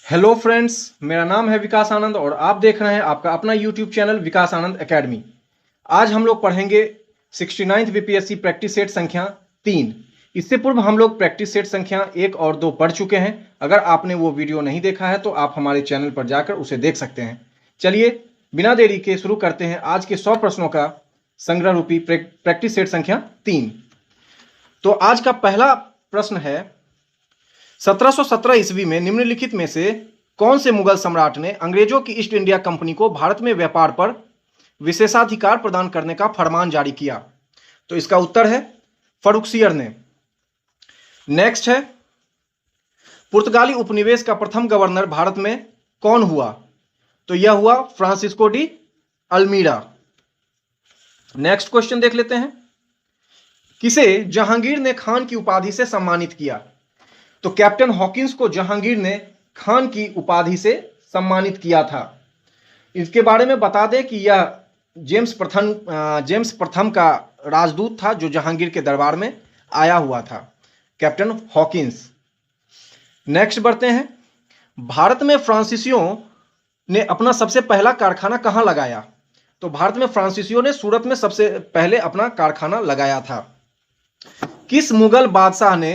Hello friends, मेरा नाम है विकास आनंद और आप देख रहे हैं आपका अपना यूट्यूब चैनल विकास आनंद एकेडमी। आज हम लोग पढ़ेंगे 69th बीपीएससी प्रैक्टिस सेट संख्या 3। इससे पूर्व हम लोग प्रैक्टिस सेट संख्या 1 और 2 पढ़ चुके हैं। अगर आपने वो वीडियो नहीं देखा है तो आप हमारे चैनल पर जाकर उसे देख सकते हैं। चलिए बिना देरी के शुरू करते हैं आज के 100 प्रश्नों का संग्रह रूपी प्रैक्टिस सेट संख्या 3। तो आज का पहला प्रश्न है, 1717 ईस्वी में निम्नलिखित में से कौन से मुगल सम्राट ने अंग्रेजों की ईस्ट इंडिया कंपनी को भारत में व्यापार पर विशेषाधिकार प्रदान करने का फरमान जारी किया? तो इसका उत्तर है फर्रुखसियर ने। नेक्स्ट है, पुर्तगाली उपनिवेश का प्रथम गवर्नर भारत में कौन हुआ? तो यह हुआ फ्रांसिस्को डी अल्मीड़ा। नेक्स्ट क्वेश्चन देख लेते हैं, किसे जहांगीर ने खान की उपाधि से सम्मानित किया? तो कैप्टन हॉकिंस को जहांगीर ने खान की उपाधि से सम्मानित किया था। इसके बारे में बता दें कि यह जेम्स प्रथम का राजदूत था जो जहांगीर के दरबार में आया हुआ था, कैप्टन हॉकिंस। नेक्स्ट बढ़ते हैं, भारत में फ्रांसीसियों ने अपना सबसे पहला कारखाना कहाँ लगाया? तो भारत में फ्रांसीसियों ने सूरत में सबसे पहले अपना कारखाना लगाया था। किस मुगल बादशाह ने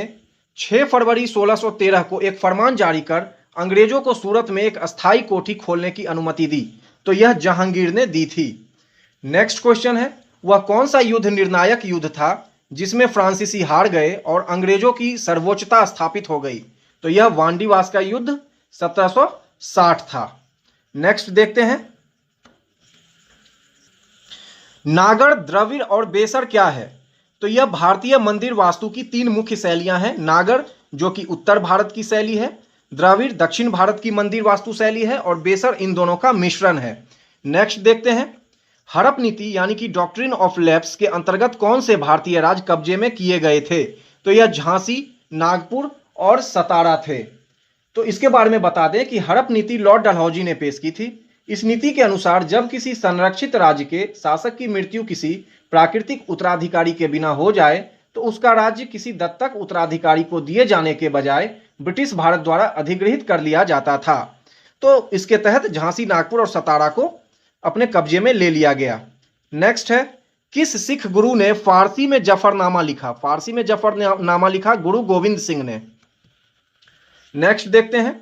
6 फरवरी 1613 को एक फरमान जारी कर अंग्रेजों को सूरत में एक अस्थायी कोठी खोलने की अनुमति दी? तो यह जहांगीर ने दी थी। नेक्स्ट क्वेश्चन है, वह कौन सा युद्ध निर्णायक युद्ध था जिसमें फ्रांसीसी हार गए और अंग्रेजों की सर्वोच्चता स्थापित हो गई? तो यह वांडीवास का युद्ध 1760 था। नेक्स्ट देखते हैं, नागर, द्रविड़ और बेसर क्या है? तो यह भारतीय मंदिर वास्तु की 3 मुख्य शैलियां हैं। नागर जो कि उत्तर भारत की शैली है, द्रविड़ दक्षिण भारत की मंदिर वास्तु शैली है और बेसर इन दोनों का मिश्रण है। नेक्स्ट देखते हैं, हड़प नीति यानी कि डॉक्ट्रिन ऑफ लैप्स के अंतर्गत कौन से भारतीय राज्य कब्जे में किए गए थे? तो यह झांसी, नागपुर और सतारा थे। तो इसके बारे में बता दें कि हड़प नीति लॉर्ड डलहौजी ने पेश की थी। इस नीति के अनुसार जब किसी संरक्षित राज्य के शासक की मृत्यु किसी प्राकृतिक उत्तराधिकारी के बिना हो जाए तो उसका राज्य किसी दत्तक उत्तराधिकारी को दिए जाने के बजाय ब्रिटिश भारत द्वारा अधिग्रहित कर लिया जाता था। तो इसके तहत झांसी, नागपुर और सतारा को अपने कब्जे में ले लिया गया। नेक्स्ट है, किस सिख गुरु ने फारसी में जफरनामा लिखा? फारसी में जफरनामा लिखा गुरु गोविंद सिंह ने। नेक्स्ट देखते हैं,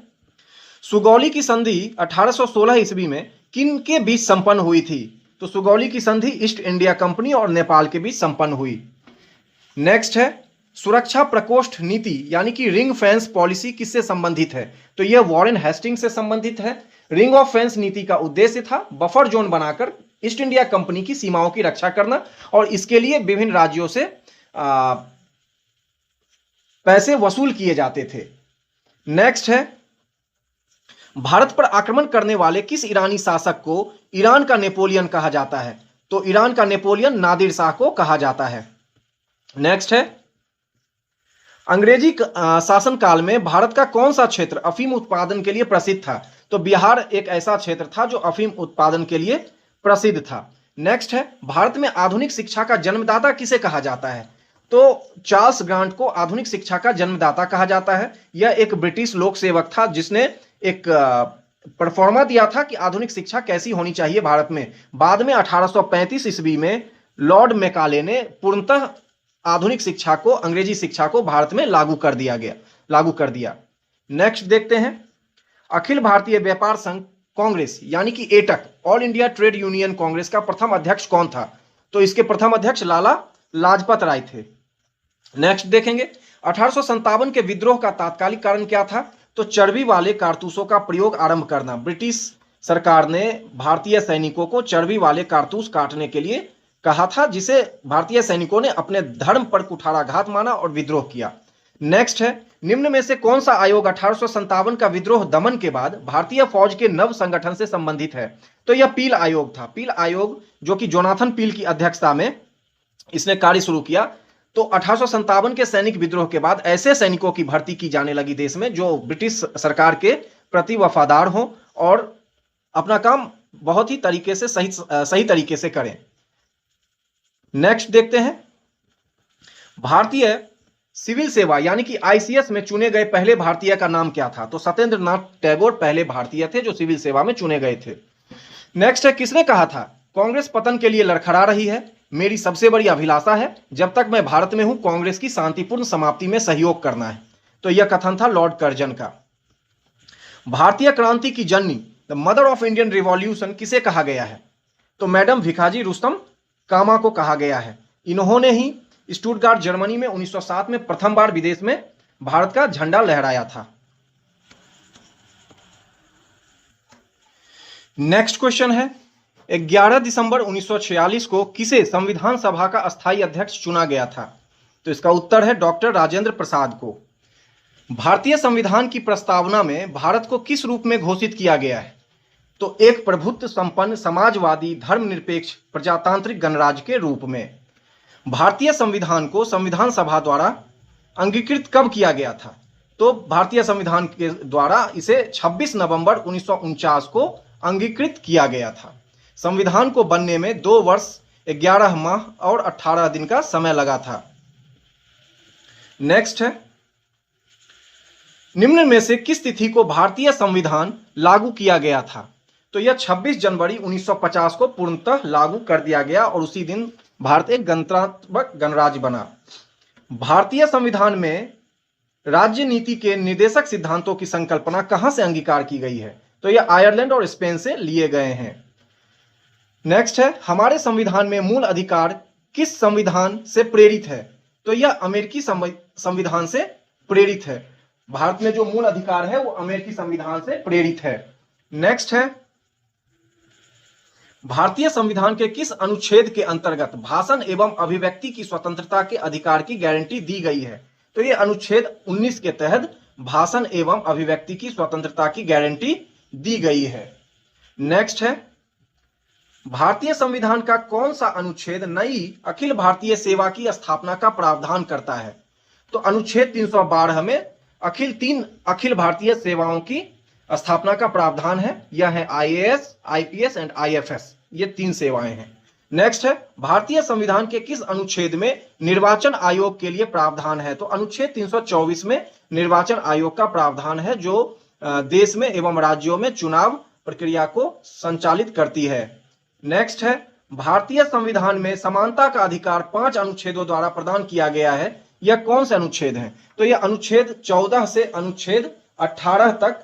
सुगौली की संधि 1816 ईस्वी में किन के बीच संपन्न हुई थी? तो सुगौली की संधि ईस्ट इंडिया कंपनी और नेपाल के बीच संपन्न हुई। नेक्स्ट है, सुरक्षा प्रकोष्ठ नीति यानी कि रिंग फेंस पॉलिसी किससे संबंधित है? तो यह वॉरेन हेस्टिंग से संबंधित है। रिंग ऑफ फेंस नीति का उद्देश्य था बफर जोन बनाकर ईस्ट इंडिया कंपनी की सीमाओं की रक्षा करना और इसके लिए विभिन्न राज्यों से पैसे वसूल किए जाते थे। नेक्स्ट है, भारत पर आक्रमण करने वाले किस ईरानी शासक को ईरान का नेपोलियन कहा जाता है? तो ईरान का नेपोलियन नादिर शाह को कहा जाता है। नेक्स्ट है, अंग्रेजी शासनकाल में भारत का कौन सा क्षेत्र अफीम उत्पादन के लिए प्रसिद्ध था? तो बिहार एक ऐसा क्षेत्र था जो अफीम उत्पादन के लिए प्रसिद्ध था। नेक्स्ट है, भारत में आधुनिक शिक्षा का जन्मदाता किसे कहा जाता है? तो चार्ल्स ग्रांट को आधुनिक शिक्षा का जन्मदाता कहा जाता है। यह एक ब्रिटिश लोक सेवक था जिसने एक परफॉर्मा दिया था कि आधुनिक शिक्षा कैसी होनी चाहिए भारत में। बाद में 1835 ईस्वी में लॉर्ड मैकाले ने पूर्णतः आधुनिक शिक्षा को, अंग्रेजी शिक्षा को भारत में लागू कर दिया। नेक्स्ट देखते हैं, अखिल भारतीय व्यापार संघ कांग्रेस यानी कि AITUC, all India trade union Congress का प्रथम अध्यक्ष कौन था? तो इसके प्रथम अध्यक्ष लाला लाजपत राय थे। नेक्स्ट देखेंगे, 1857 के विद्रोह का तात्कालिक कारण क्या था? तो चर्बी वाले कारतूसों का प्रयोग आरंभ करना। ब्रिटिश सरकार ने भारतीय सैनिकों को चर्बी वाले कारतूस काटने के लिए कहा था, जिसे भारतीय सैनिकों ने अपने धर्म पर कुठाराघात माना और विद्रोह किया। नेक्स्ट है, निम्न में से कौन सा आयोग 1857 का विद्रोह दमन के बाद भारतीय फौज के नव संगठन से संबंधित है? तो यह पील आयोग था। पील आयोग जो कि जोनाथन पील की अध्यक्षता में इसने कार्य शुरू किया। तो 1857 के सैनिक विद्रोह के बाद ऐसे सैनिकों की भर्ती की जाने लगी देश में जो ब्रिटिश सरकार के प्रति वफादार हों और अपना काम बहुत ही तरीके से सही तरीके से करें। नेक्स्ट देखते हैं, भारतीय सिविल सेवा यानी कि आईसीएस में चुने गए पहले भारतीय का नाम क्या था? तो सत्येंद्र नाथ टैगोर पहले भारतीय थे जो सिविल सेवा में चुने गए थे। नेक्स्ट है, किसने कहा था कांग्रेस पतन के लिए लड़खड़ा रही है, मेरी सबसे बड़ी अभिलाषा है जब तक मैं भारत में हूं कांग्रेस की शांतिपूर्ण समाप्ति में सहयोग करना है? तो यह कथन था लॉर्ड कर्जन का। भारतीय क्रांति की जननी, the mother of Indian revolution किसे कहा गया है? तो मैडम भिखाजी रुस्तम कामा को कहा गया है। इन्होंने ही स्टुटगार्ट जर्मनी में 1907 में प्रथम बार विदेश में भारत का झंडा लहराया था। नेक्स्ट क्वेश्चन है, 11 दिसंबर 1946 को किसे संविधान सभा का अस्थायी अध्यक्ष चुना गया था? तो इसका उत्तर है डॉक्टर राजेंद्र प्रसाद को। भारतीय संविधान की प्रस्तावना में भारत को किस रूप में घोषित किया गया है? तो एक प्रभुत्व संपन्न समाजवादी धर्मनिरपेक्ष प्रजातांत्रिक गणराज्य के रूप में। भारतीय संविधान को संविधान सभा द्वारा अंगीकृत कब किया गया था? तो भारतीय संविधान के द्वारा इसे 26 नवंबर 1949 को अंगीकृत किया गया था। संविधान को बनने में 2 वर्ष 11 माह और 18 दिन का समय लगा था। नेक्स्ट है, निम्न में से किस तिथि को भारतीय संविधान लागू किया गया था? तो यह 26 जनवरी 1950 को पूर्णतः लागू कर दिया गया और उसी दिन भारत एक गणतंत्रात्मक गणराज्य बना। भारतीय संविधान में राज्य नीति के निर्देशक सिद्धांतों की संकल्पना कहां से अंगीकार की गई है? तो यह आयरलैंड और स्पेन से लिए गए हैं। नेक्स्ट है, हमारे संविधान में मूल अधिकार किस संविधान से प्रेरित है? तो यह अमेरिकी संविधान से प्रेरित है। भारत में जो मूल अधिकार है वो अमेरिकी संविधान से प्रेरित है। नेक्स्ट है, भारतीय संविधान के किस अनुच्छेद के अंतर्गत भाषण एवं अभिव्यक्ति की स्वतंत्रता के अधिकार की गारंटी दी गई है? तो यह अनुच्छेद 19 के तहत भाषण एवं अभिव्यक्ति की स्वतंत्रता की गारंटी दी गई है। नेक्स्ट है, भारतीय संविधान का कौन सा अनुच्छेद नई अखिल भारतीय सेवा की स्थापना का प्रावधान करता है? तो अनुच्छेद 312 में 3 अखिल भारतीय सेवाओं की स्थापना का प्रावधान है। यह है आईएएस, आईपीएस एंड आईएफएस, ये 3 सेवाएं हैं। नेक्स्ट है, भारतीय संविधान के किस अनुच्छेद में निर्वाचन आयोग के लिए प्रावधान है? तो अनुच्छेद 324 में निर्वाचन आयोग का प्रावधान है जो देश में एवं राज्यों में चुनाव प्रक्रिया को संचालित करती है। नेक्स्ट है, भारतीय संविधान में समानता का अधिकार 5 अनुच्छेदों द्वारा प्रदान किया गया है। यह कौन से अनुच्छेद हैं? तो यह अनुच्छेद 14 से अनुच्छेद 18 तक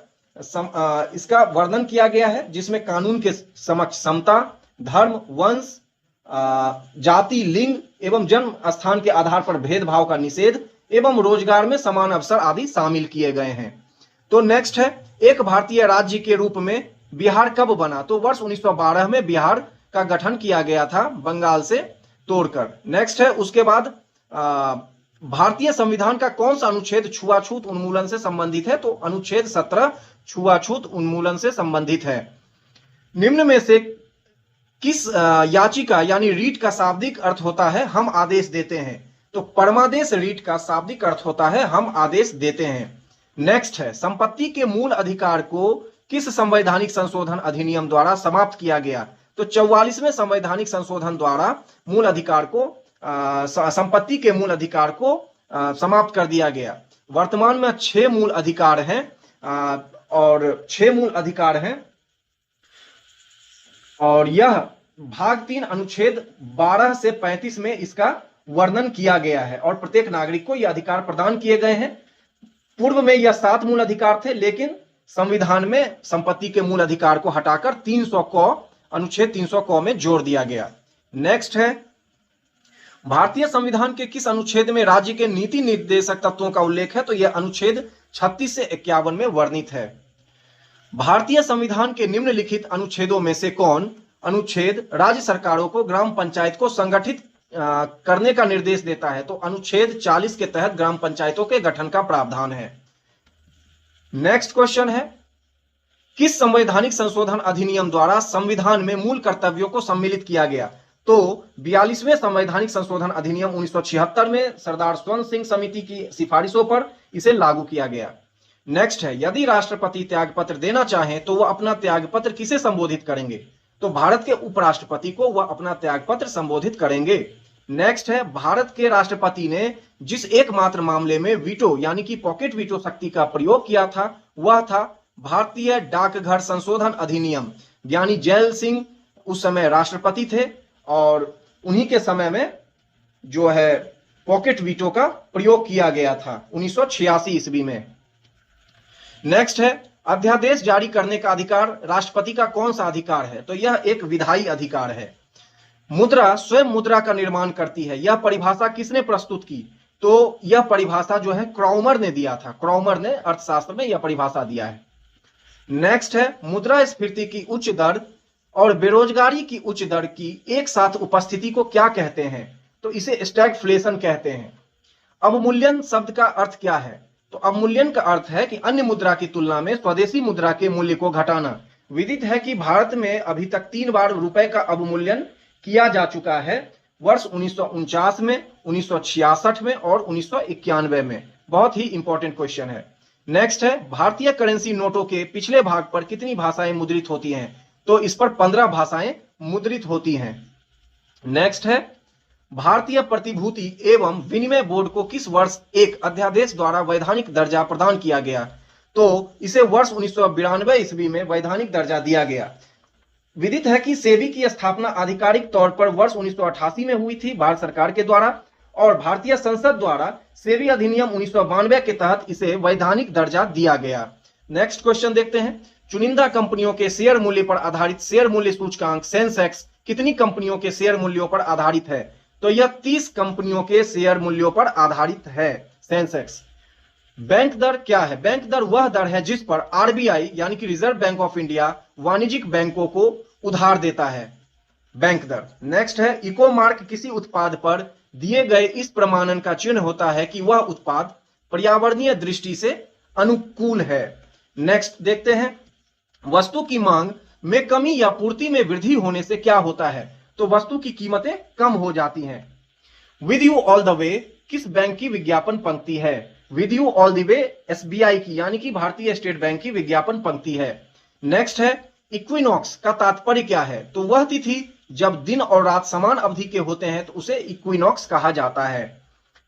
इसका वर्णन किया गया है, जिसमें कानून के समक्ष समता, धर्म, वंश, जाति, लिंग एवं जन्म स्थान के आधार पर भेदभाव का निषेध एवं रोजगार में समान अवसर आदि शामिल किए गए हैं। तो नेक्स्ट है, एक भारतीय राज्य के रूप में बिहार कब बना? तो वर्ष 1912 में बिहार का गठन किया गया था बंगाल से तोड़कर। नेक्स्ट है, उसके बाद भारतीय संविधान का कौन सा अनुच्छेद छुआछूत उन्मूलन से संबंधित है? तो अनुच्छेद 17 छुआछूत उन्मूलन से संबंधित है। निम्न में से किस याचिका यानी रीट का शाब्दिक अर्थ होता है हम आदेश देते हैं? तो परमादेश रीट का शाब्दिक अर्थ होता है हम आदेश देते हैं। नेक्स्ट है, संपत्ति के मूल अधिकार को किस संवैधानिक संशोधन अधिनियम द्वारा समाप्त किया गया? तो 44वें संवैधानिक संशोधन द्वारा मूल अधिकार को संपत्ति के मूल अधिकार को समाप्त कर दिया गया। वर्तमान में 6 मूल अधिकार हैं और 6 मूल अधिकार हैं और यह भाग 3 अनुच्छेद 12 से 35 में इसका वर्णन किया गया है और प्रत्येक नागरिक को यह अधिकार प्रदान किए गए हैं। पूर्व में यह 7 मूल अधिकार थे, लेकिन संविधान में संपत्ति के मूल अधिकार को हटाकर 300 को अनुच्छेद 300 को में जोड़ दिया गया। नेक्स्ट है, भारतीय संविधान के किस अनुच्छेद में राज्य के नीति निर्देशक तत्वों का उल्लेख है? तो यह अनुच्छेद 36 से 51 में वर्णित है। भारतीय संविधान के निम्नलिखित अनुच्छेदों में से कौन अनुच्छेद राज्य सरकारों को ग्राम पंचायत को संगठित करने का निर्देश देता है? तो अनुच्छेद 40 के तहत ग्राम पंचायतों के गठन का प्रावधान है। नेक्स्ट क्वेश्चन है, किस संवैधानिक संशोधन अधिनियम द्वारा संविधान में मूल कर्तव्यों को सम्मिलित किया गया? तो 42वें संवैधानिक संशोधन अधिनियम 1976 में सरदार स्वर्ण सिंह समिति की सिफारिशों पर इसे लागू किया गया। नेक्स्ट है, यदि राष्ट्रपति त्यागपत्र देना चाहें तो वह अपना त्यागपत्र किसे संबोधित करेंगे? तो भारत के उपराष्ट्रपति को वह अपना त्यागपत्र संबोधित करेंगे। नेक्स्ट है, भारत के राष्ट्रपति ने जिस एकमात्र मामले में वीटो यानी कि पॉकेट वीटो शक्ति का प्रयोग किया था वह था भारतीय डाकघर संशोधन अधिनियम। ज्ञानी जैल सिंह उस समय राष्ट्रपति थे और उन्हीं के समय में जो है पॉकेट वीटो का प्रयोग किया गया था 1986 ईस्वी में। नेक्स्ट है, अध्यादेश जारी करने का अधिकार राष्ट्रपति का कौन सा अधिकार है? तो यह एक विधायी अधिकार है। मुद्रा स्वयं मुद्रा का निर्माण करती है, यह परिभाषा किसने प्रस्तुत की? तो यह परिभाषा जो है क्रॉमर ने दिया था। क्रॉमर ने अर्थशास्त्र में यह परिभाषा दिया है। नेक्स्ट है, मुद्रास्फीति की उच्च दर और बेरोजगारी की उच्च दर की एक साथ उपस्थिति को क्या कहते हैं? तो इसे स्टैगफ्लेशन कहते हैं। अवमूल्यन शब्द का अर्थ क्या है? तो अवमूल्यन का अर्थ है कि अन्य मुद्रा की तुलना में स्वदेशी मुद्रा के मूल्य को घटाना। विदित है कि भारत में अभी तक 3 बार रुपए का अवमूल्यन किया जा चुका है, वर्ष 1949 में, 1966 में और 1991 में। बहुत ही इंपॉर्टेंट क्वेश्चन है। नेक्स्ट है, भारतीय करेंसी नोटों के पिछले भाग पर कितनी भाषाएं मुद्रित होती हैं? तो इस पर 15 भाषाएं मुद्रित होती हैं। नेक्स्ट है, भारतीय प्रतिभूति एवं विनिमय बोर्ड को किस वर्ष एक अध्यादेश द्वारा वैधानिक दर्जा प्रदान किया गया? तो इसे वर्ष 1992 ईस्वी में वैधानिक दर्जा दिया गया। विदित है कि सेबी की स्थापना आधिकारिक तौर पर वर्ष 1988 में हुई थी भारत सरकार के द्वारा और भारतीय संसद द्वारा सेबी अधिनियम 1992 के तहत इसे वैधानिक दर्जा दिया गया। नेक्स्ट क्वेश्चन देखते हैं, चुनिंदा कंपनियों के शेयर मूल्य पर आधारित शेयर मूल्य सूचकांक सेंसेक्स कितनी कंपनियों के शेयर मूल्यों पर आधारित है? तो यह 30 कंपनियों के शेयर मूल्यों पर आधारित है सेंसेक्स। बैंक दर क्या है? बैंक दर वह दर है जिस पर आरबीआई यानी कि रिजर्व बैंक ऑफ इंडिया वाणिज्यिक बैंकों को उधार देता है, बैंक दर। नेक्स्ट है, इको मार्क किसी उत्पाद पर दिए गए इस प्रमाणन का चिन्ह होता है कि वह उत्पाद पर्यावरणीय दृष्टि से अनुकूल है। नेक्स्ट देखते हैं, वस्तु की मांग में कमी या पूर्ति में वृद्धि होने से क्या होता है? तो वस्तु की कीमतें कम हो जाती हैं। With you all the way किस बैंक की विज्ञापन पंक्ति है? With you all the way SBI की यानी कि भारतीय स्टेट बैंक की विज्ञापन पंक्ति है। नेक्स्ट है, इक्विनॉक्स का तात्पर्य क्या है? तो वह तिथि जब दिन और रात समान अवधि के होते हैं तो उसे इक्विनॉक्स कहा जाता है।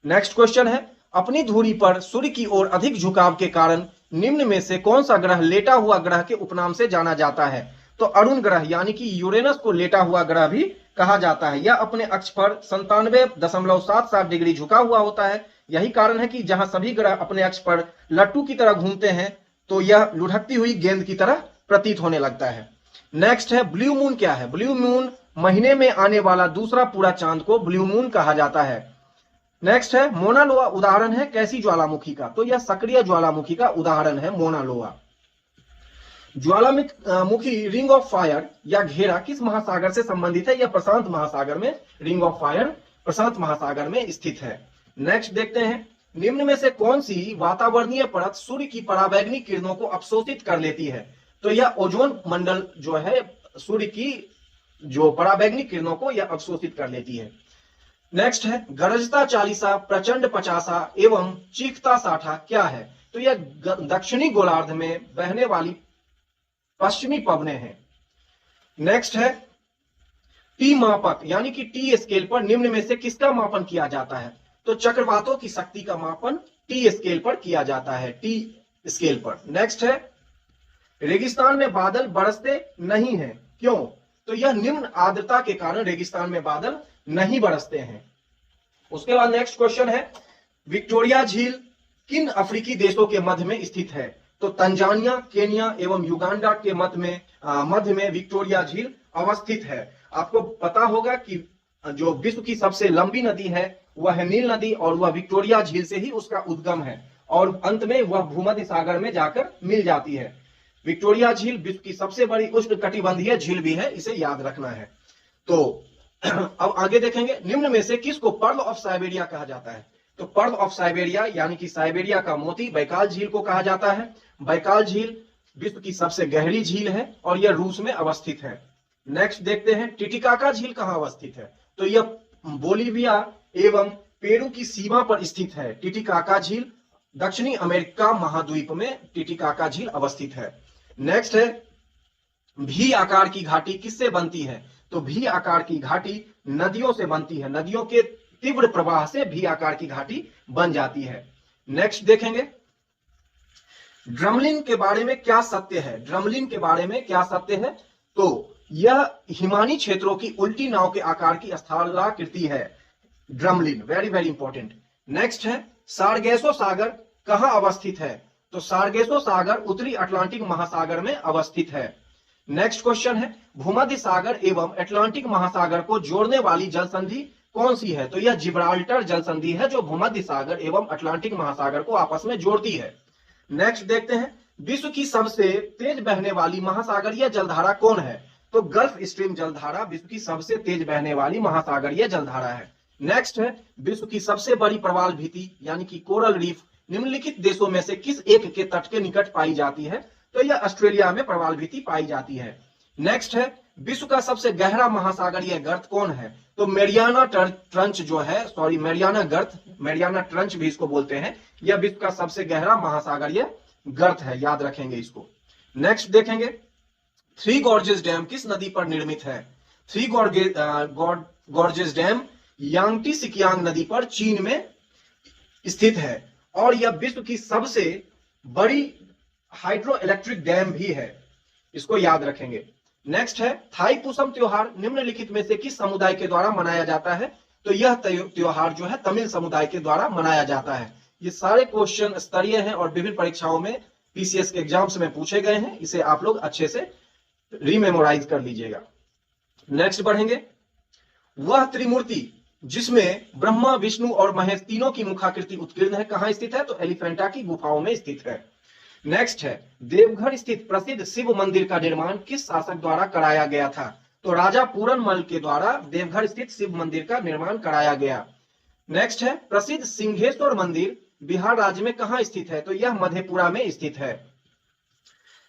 नेक्स्ट क्वेश्चन है, अपनी धुरी पर सूर्य की ओर अधिक झुकाव के कारण निम्न में से कौन सा ग्रह लेटा हुआ ग्रह के उपनाम से जाना जाता है? तो अरुण ग्रह यानी कि यूरेनस को लेटा हुआ ग्रह भी कहा जाता है। यह अपने अक्ष पर 97.77 डिग्री झुका हुआ होता है। यही कारण है कि जहां सभी ग्रह अपने अक्ष पर लट्टू की तरह घूमते हैं तो यह लुढ़कती हुई गेंद की तरह प्रतीत होने लगता है। नेक्स्ट है, ब्लू मून क्या है? ब्लू मून महीने में आने वाला दूसरा पूरा चांद को ब्लू मून कहा जाता है। नेक्स्ट है, मोना लोआ उदाहरण है कैसी ज्वालामुखी का? तो यह सक्रिय ज्वालामुखी का उदाहरण है मोना लोआ। ज्वालामुखी रिंग ऑफ फायर या घेरा किस महासागर से संबंधित है? यह प्रशांत महासागर में, रिंग ऑफ फायर प्रशांत महासागर में स्थित है। नेक्स्ट देखते हैं, निम्न में से कौन सी वातावरणीय परत सूर्य की पराबैंगनी किरणों को अवशोषित कर लेती है? तो यह ओजोन मंडल जो है सूर्य की जो पराबैंगनी किरणों को यह अवशोषित कर लेती है। नेक्स्ट है, गरजता चालीसा, प्रचंड पचासा एवं चीखता साठा क्या है? तो यह दक्षिणी गोलार्ध में बहने वाली पश्चिमी पवनें हैं। नेक्स्ट है, टी मापक यानी कि टी स्केल पर निम्न में से किसका मापन किया जाता है? तो चक्रवातों की शक्ति का मापन टी स्केल पर किया जाता है, टी स्केल पर। नेक्स्ट है, रेगिस्तान में बादल बरसते नहीं हैं, क्यों? तो यह निम्न आर्द्रता के कारण रेगिस्तान में बादल नहीं बरसते हैं। उसके बाद नेक्स्ट क्वेश्चन है, विक्टोरिया झील किन अफ्रीकी देशों के मध्य में स्थित है? तो तंजानिया, केनिया एवं युगांडा के मध्य में विक्टोरिया झील अवस्थित है। आपको पता होगा कि जो विश्व की सबसे लंबी नदी है वह है नील नदी और वह विक्टोरिया झील से ही उसका उद्गम है और अंत में वह भूमध्य सागर में जाकर मिल जाती है। विक्टोरिया झील विश्व की सबसे बड़ी उष्णकटिबंधीय झील भी है, इसे याद रखना है। तो अब आगे देखेंगे, निम्न में से किसको पर्ल ऑफ साइबेरिया कहा जाता है? तो पर्ल ऑफ साइबेरिया यानी कि साइबेरिया का मोती बैकाल झील को कहा जाता है। बैकाल झील विश्व की सबसे गहरी झील है और यह रूस में अवस्थित है। नेक्स्ट देखते हैं, टिटिकाका झील कहां अवस्थित है? तो यह बोलीविया एवं पेरू की सीमा पर स्थित है। टिटिकाका झील दक्षिणी अमेरिका महाद्वीप में टिटिकाका झील अवस्थित है। नेक्स्ट है, भी आकार की घाटी किससे बनती है? तो भी आकार की घाटी नदियों से बनती है, नदियों के तीव्र प्रवाह से भी आकार की घाटी बन जाती है। नेक्स्ट देखेंगे, ड्रमलिन के बारे में क्या सत्य है? ड्रमलिन के बारे में क्या सत्य है? तो यह हिमानी क्षेत्रों की उल्टी नाव के आकार की स्थलाकृति है, drumlin, very very important. Next है, सारगेसो सागर कहां अवस्थित है? तो सारगेसो सागर उत्तरी अटलांटिक महासागर में अवस्थित है। नेक्स्ट क्वेश्चन है, भूमध्य सागर एवं अटलांटिक महासागर को जोड़ने वाली जल संधि कौन सी है? तो यह जिब्राल्टर जल संधि है जो भूमध्य सागर एवं अटलांटिक महासागर को आपस में जोड़ती है। नेक्स्ट देखते हैं, विश्व की सबसे तेज बहने वाली महासागरीय जलधारा कौन है? तो गल्फ स्ट्रीम जलधारा विश्व की सबसे तेज बहने वाली महासागरीय जलधारा है। नेक्स्ट है, विश्व की सबसे बड़ी प्रवाल भीति यानी कि कोरल रीफ निम्नलिखित देशों में से किस एक के तट के निकट पाई जाती है? तो यह ऑस्ट्रेलिया में प्रवाल भीति पाई जाती है। नेक्स्ट है, विश्व का सबसे गहरा महासागरीय गर्त कौन है? तो मेरियाना ट्रंच जो है, सॉरी मेरियाना गर्त, मेरियाना ट्रंच भी इसको बोलते हैं, यह विश्व का सबसे गहरा महासागरीय गर्त है, याद रखेंगे इसको। नेक्स्ट देखेंगे, थ्री गॉर्जेस डैम किस नदी पर निर्मित है? Three gorges dam Yangtze Sikiang नदी पर चीन में स्थित है और यह विश्व की सबसे बड़ी हाइड्रो इलेक्ट्रिक डैम भी है, इसको याद रखेंगे। नेक्स्ट है, थाई पुसम त्योहार निम्नलिखित में से किस समुदाय के द्वारा मनाया जाता है? तो यह त्योहार जो है तमिल समुदाय के द्वारा मनाया जाता है। ये सारे क्वेश्चन स्तरीय हैं और विभिन्न परीक्षाओं में पीसीएस के एग्जाम्स में पूछे गए हैं, इसे आप लोग अच्छे से रीमेमोराइज कर लीजिएगा। नेक्स्ट बढ़ेंगे, वह त्रिमूर्ति जिसमें ब्रह्मा विष्णु और महेश तीनों की मुखाकृति उत्कीर्ण है कहां स्थित है? तो एलिफेंटा की गुफाओं में स्थित है। नेक्स्ट है, देवघर स्थित प्रसिद्ध शिव मंदिर का निर्माण किस शासक द्वारा कराया गया था? तो राजा पूरनमल के द्वारा देवघर स्थित शिव मंदिर का निर्माण कराया गया। नेक्स्ट है, प्रसिद्ध सिंहेश्वर मंदिर बिहार राज्य में कहां स्थित है? तो यह मधेपुरा में स्थित है।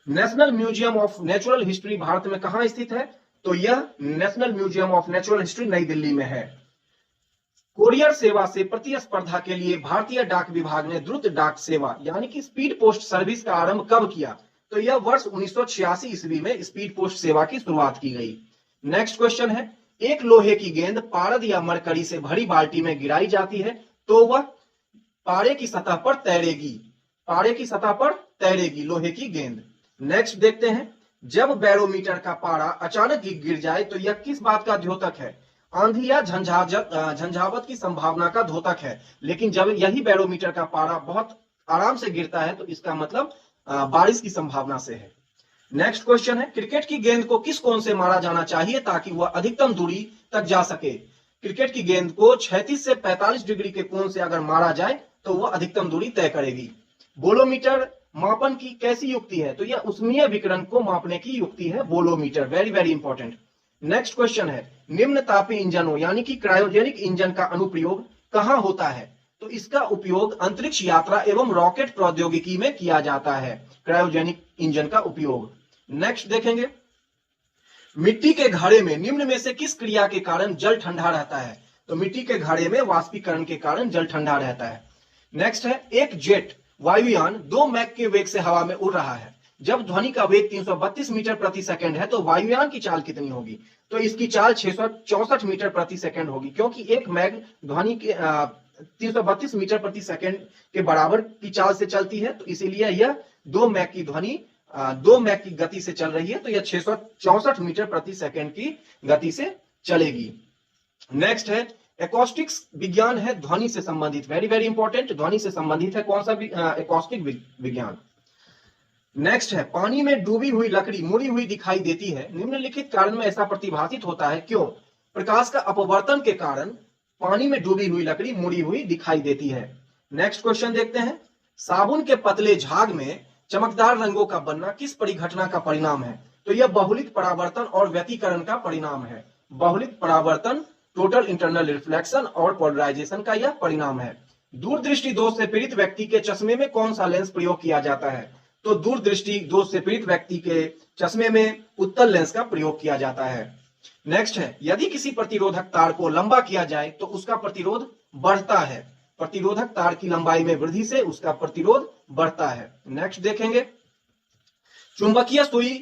National museum of natural history Bharat में कहां स्थित है? तो यह national museum of natural history नई दिल्ली में है। कोरियर सेवा से प्रतिस्पर्धा के लिए भारतीय डाक विभाग ने द्रुत डाक सेवा यानी कि स्पीड पोस्ट सर्विस का आरंभ कब किया? तो यह वर्ष 1986 ईस्वी में स्पीड पोस्ट सेवा की शुरुआत की गई। नेक्स्ट क्वेश्चन है, एक लोहे की गेंद पारद या मरकरी से भरी बाल्टी में गिराई जाती है तो वह पारे की सतह पर तैरेगी, पारे की सतह पर तैरेगी लोहे की गेंद। नेक्स्ट देखते हैं, जब बैरोमीटर का पारा अचानक गिर जाए तो यह किस बात का द्योतक है? आंधी या झंझावत की संभावना का द्योतक है। लेकिन जब यही बैरोमीटर का पारा बहुत आराम से गिरता है तो इसका मतलब बारिश की संभावना से है। नेक्स्ट क्वेश्चन है, क्रिकेट की गेंद को किस कोण से मारा जाना चाहिए ताकि वह अधिकतम दूरी तक जा सके? क्रिकेट की गेंद को 36 से 45 डिग्री के कोण से अगर मारा जाए तो वह अधिकतम दूरी तय करेगी। बोलोमीटर मापन की कैसी युक्ति है? तो यह ऊष्मीय विकिरण को मापने की युक्ति है bolometer, very very important. Next question है, निम्न तापी इंजनों यानी कि क्रायोजेनिक इंजन का अनुप्रयोग कहां होता है? तो इसका उपयोग अंतरिक्ष यात्रा एवं रॉकेट प्रौद्योगिकी में किया जाता है, क्रायोजेनिक इंजन का उपयोग। नेक्स्ट देखेंगे, मिट्टी के घड़े में निम्न में से किस क्रिया के कारण जल ठंडा रहता है? तो मिट्टी के घड़े में वाष्पीकरण के कारण जल ठंडा रहता है। नेक्स्ट है, एक जेट वायुयान 2 मैक के वेग से हवा में उड़ रहा है। जब ध्वनि का वेग 332 मीटर प्रति सेकंड है तो वायुयान की चाल कितनी होगी? तो इसकी चाल 664 मीटर प्रति सेकंड होगी, क्योंकि एक मैग ध्वनि के 332 मीटर प्रति सेकंड के बराबर की चाल से चलती है, तो इसीलिए यह 2 मैग की ध्वनि 2 मैग की गति से चल रही है, तो यह 664 मीटर प्रति सेकंड की गति से चलेगी। नेक्स्ट है, एकॉस्टिक्स विज्ञान है ध्वनि से संबंधित, वेरी वेरी इंपॉर्टेंट, ध्वनि से संबंधित है कौन सा एकॉस्टिक विज्ञान। नेक्स्ट है, पानी में डूबी हुई लकड़ी मुड़ी हुई दिखाई देती है, निम्नलिखित कारण में ऐसा प्रतिभासित होता है, क्यों? प्रकाश का अपवर्तन के कारण पानी में डूबी हुई लकड़ी मुड़ी हुई दिखाई देती है। नेक्स्ट क्वेश्चन देखते हैं, साबुन के पतले झाग में चमकदार रंगों का बनना किस परिघटना का परिणाम है? तो यह बहुलित परावर्तन और व्यतिकरण का परिणाम है। बहुलित परावर्तन, टोटल इंटरनल रिफ्लेक्शन और पोलराइजेशन का यह परिणाम है। दूरदृष्टि दोष से पीड़ित व्यक्ति के चश्मे में कौन सा लेंस प्रयोग किया जाता है? तो दूरदृष्टि दोष से पीड़ित व्यक्ति के चश्मे में उत्तल लेंस का प्रयोग किया जाता है। नेक्स्ट है, यदि किसी प्रतिरोधक तार को लंबा किया जाए तो उसका प्रतिरोध बढ़ता है, प्रतिरोधक तार की लंबाई में वृद्धि से उसका प्रतिरोध बढ़ता है। नेक्स्ट देखेंगे, चुंबकीय सुई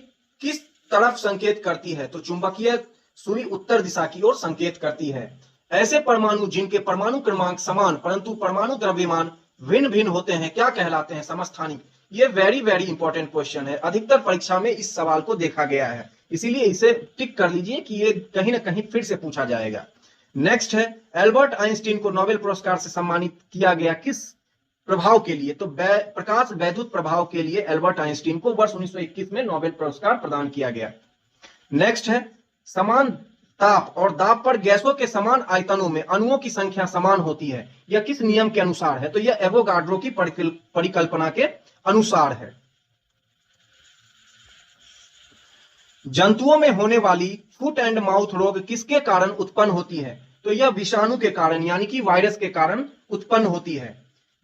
किस तरफ संकेत करती है? तो चुंबकीय सुई उत्तर दिशा की ओर संकेत करती है। ऐसे परमाणु जिनके परमाणु क्रमांक समान परंतु परमाणु द्रव्यमान भिन्न भिन्न होते हैं क्या कहलाते हैं? समस्थानिक। ये वेरी वेरी इंपॉर्टेंट क्वेश्चन है, अधिकतर परीक्षा में इस सवाल को देखा गया है, इसीलिए इसे टिक कर लीजिए कि ये कहीं ना कहीं फिर से पूछा जाएगा। नेक्स्ट है, एल्बर्ट आइंस्टीन को नोबेल पुरस्कार से सम्मानित किया गया किस प्रभाव के लिए? तो प्रकाश वैद्युत प्रभाव के लिए एल्बर्ट आइंस्टीन को वर्ष 1921 में नोबेल पुरस्कार प्रदान किया गया। नेक्स्ट है, समान ताप और दाब पर गैसों के समान आयतनों में अणुओं की संख्या समान होती है, यह किस नियम के अनुसार है? तो यह एवोगाड्रो की परिकल्पना के अनुसार है। जंतुओं में होने वाली फुट एंड माउथ रोग किसके कारण उत्पन्न होती है? तो यह विषाणु के कारण यानी कि वायरस के कारण उत्पन्न होती है।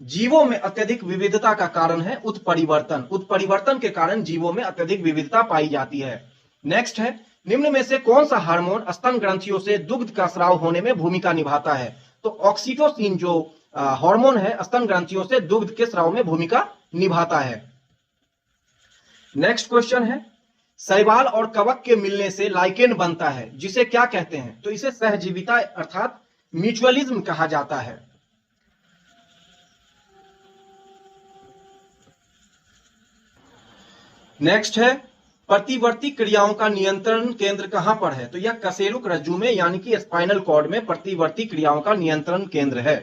जीवों में अत्यधिक विविधता का कारण है उत्परिवर्तन, उत्परिवर्तन के कारण जीवों में अत्यधिक विविधता पाई जाती है। नेक्स्ट है, निम्न में से कौन सा हार्मोन स्तन ग्रंथियों से दुग्ध का स्राव होने में भूमिका निभाता है? तो ऑक्सीटोसिन जो हार्मोन है स्तन ग्रंथियों से दुग्ध के स्राव में भूमिका निभाता है। नेक्स्ट क्वेश्चन है, शैवाल और कवक के मिलने से लाइकेन बनता है जिसे क्या कहते हैं? तो इसे सहजीविता अर्थात म्यूचुअलिज्म कहा जाता है। नेक्स्ट है, प्रतिवर्ती क्रियाओं का नियंत्रण केंद्र कहां पर है? तो यह कशेरुक रज्जु में यानी कि स्पाइनल कॉर्ड में प्रतिवर्ती क्रियाओं का नियंत्रण केंद्र है।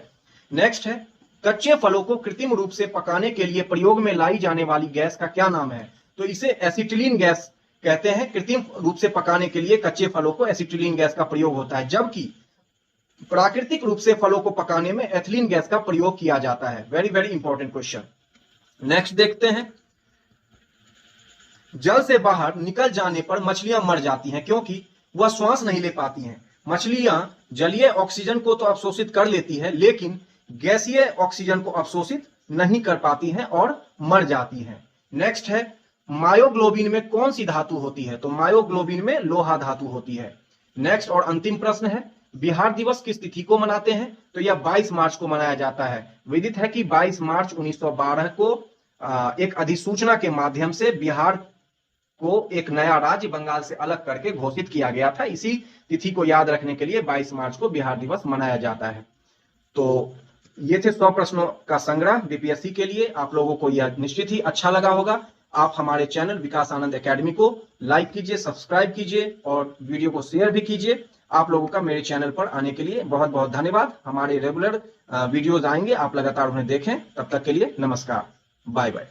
नेक्स्ट है, कच्चे फलों को कृत्रिम रूप से पकाने के लिए प्रयोग में लाई जाने वाली गैस का क्या नाम है? तो इसे एसिटिलीन गैस कहते हैं। कृत्रिम रूप से पकाने के लिए कच्चे फलों को एसिटिलीन गैस का प्रयोग होता है, जबकि प्राकृतिक रूप से फलों को पकाने में एथिलीन गैस का प्रयोग किया जाता है। Very very important question. Next देखते हैं, जल से बाहर निकल जाने पर मछलियां मर जाती हैं क्योंकि वह श्वास नहीं ले पाती हैं। मछलियां जलीय ऑक्सीजन को तो अवशोषित कर लेती है लेकिन गैसीय ऑक्सीजन को अवशोषित नहीं कर पाती हैं और मर जाती हैं। नेक्स्ट है, मायोग्लोबिन में कौन सी धातु होती है? तो मायोग्लोबिन में लोहा धातु होती है। नेक्स्ट और अंतिम प्रश्न है, बिहार दिवस किस तिथि को मनाते हैं? तो यह 22 मार्च को मनाया जाता है। विदित है कि 22 मार्च 1912 को एक अधिसूचना के माध्यम से बिहार को एक नया राज्य बंगाल से अलग करके घोषित किया गया था। इसी तिथि को याद रखने के लिए 22 मार्च को बिहार दिवस मनाया जाता है। तो ये थे 100 प्रश्नों का संग्रह बीपीएससी के लिए। आप लोगों को यह निश्चित ही अच्छा लगा होगा। आप हमारे चैनल विकास आनंद एकेडमी को लाइक कीजिए, सब्सक्राइब कीजिए और वीडियो को शेयर भी कीजिए। आप लोगों का मेरे चैनल पर आने के लिए बहुत बहुत धन्यवाद। हमारे रेगुलर वीडियोज आएंगे, आप लगातार उन्हें देखें। तब तक के लिए नमस्कार, बाय बाय।